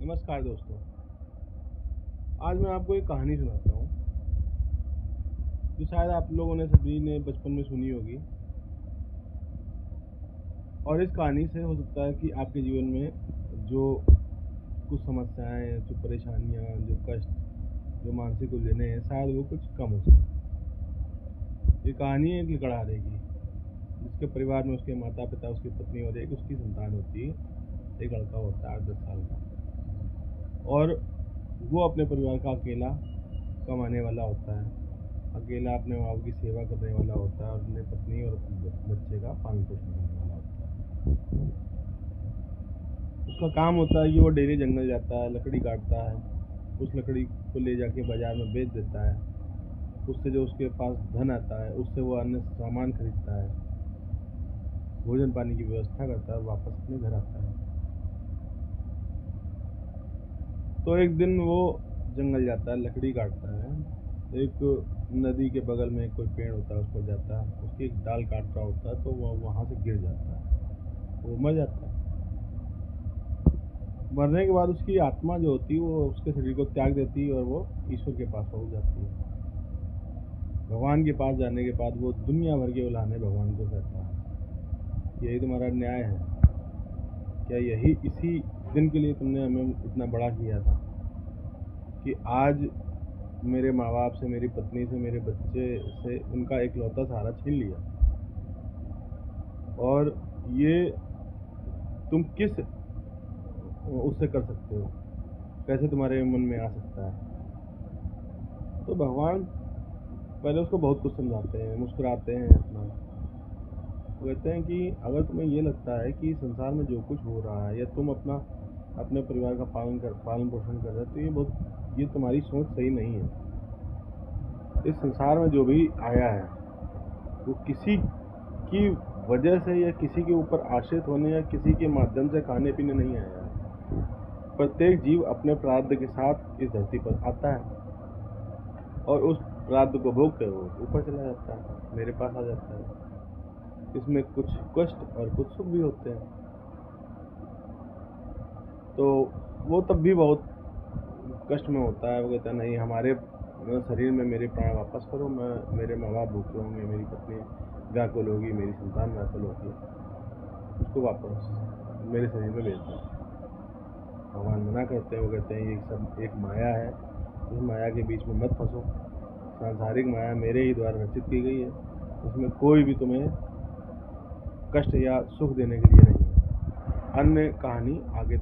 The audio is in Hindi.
नमस्कार दोस्तों। आज मैं आपको एक कहानी सुनाता हूँ जो शायद आप लोगों ने सभी ने बचपन में सुनी होगी। और इस कहानी से हो सकता है कि आपके जीवन में जो कुछ समस्याएं, जो परेशानियां, जो कष्ट, जो मानसिक उलझने हैं, शायद वो कुछ कम हो सके। ये कहानी है एक लकड़हारे की, जिसके परिवार में उसके माता पिता, उसकी पत्नी और एक उसकी संतान होती है। एक लड़का होता है 10 साल का, और वो अपने परिवार का अकेला कमाने वाला होता है, अकेला अपने माँ बाप की सेवा करने वाला होता है और अपने पत्नी और बच्चे का पालन पोषण करने वाला होता है। उसका काम होता है कि वो डेली जंगल जाता है, लकड़ी काटता है, उस लकड़ी को ले जाके बाजार में बेच देता है। उससे जो उसके पास धन आता है उससे वो अन्य सामान खरीदता है, भोजन पानी की व्यवस्था करता है और वापस अपने घर आता है। तो एक दिन वो जंगल जाता है, लकड़ी काटता है, एक नदी के बगल में कोई पेड़ होता है, उस पर जाता है, उसकी एक डाल काट रहा होता है, तो वह वहाँ से गिर जाता है, वो मर जाता है। मरने के बाद उसकी आत्मा जो होती है वो उसके शरीर को त्याग देती है और वो ईश्वर के पास पहुँच जाती है। भगवान के पास जाने के बाद वो दुनिया भर के उलाहने भगवान को कहता है, यही तुम्हारा न्याय है क्या? यही इसी दिन के लिए तुमने हमें इतना बड़ा किया था कि आज मेरे माँ बाप से, मेरी पत्नी से, मेरे बच्चे से उनका इकलौता सहारा छीन लिया, और ये तुम किस उससे कर सकते हो? कैसे तुम्हारे मन में आ सकता है? तो भगवान पहले उसको बहुत कुछ समझाते हैं, मुस्कुराते हैं अपना। वो कहते हैं कि अगर तुम्हें ये लगता है कि संसार में जो कुछ हो रहा है या तुम अपने परिवार का पालन पोषण कर रहे हो, तो ये तुम्हारी सोच सही नहीं है। इस संसार में जो भी आया है वो किसी की वजह से या किसी के ऊपर आश्रित होने या किसी के माध्यम से खाने पीने नहीं आया है। प्रत्येक जीव अपने प्रारब्ध के साथ इस धरती पर आता है और उस प्रारब्ध को भोगते हुए ऊपर चला जाता है, मेरे पास आ जाता है। इसमें कुछ कष्ट और कुछ सुख भी होते हैं। तो वो तब भी बहुत कष्ट में होता है। वो कहता है नहीं, हमारे शरीर में मेरे प्राण वापस करो, मेरे माँ बाप भूखे होंगे, मेरी पत्नी व्याकुल होगी, मेरी संतान व्याकुल होगी, उसको वापस मेरे शरीर में भेज दो। भगवान मना करते हैं। वो कहते हैं ये सब एक माया है, इस माया के बीच में मत फंसो। सांसारिक माया मेरे ही द्वारा रचित की गई है, इसमें कोई भी तुम्हें कष्ट या सुख देने के लिए नहीं है। अन्य कहानी आगे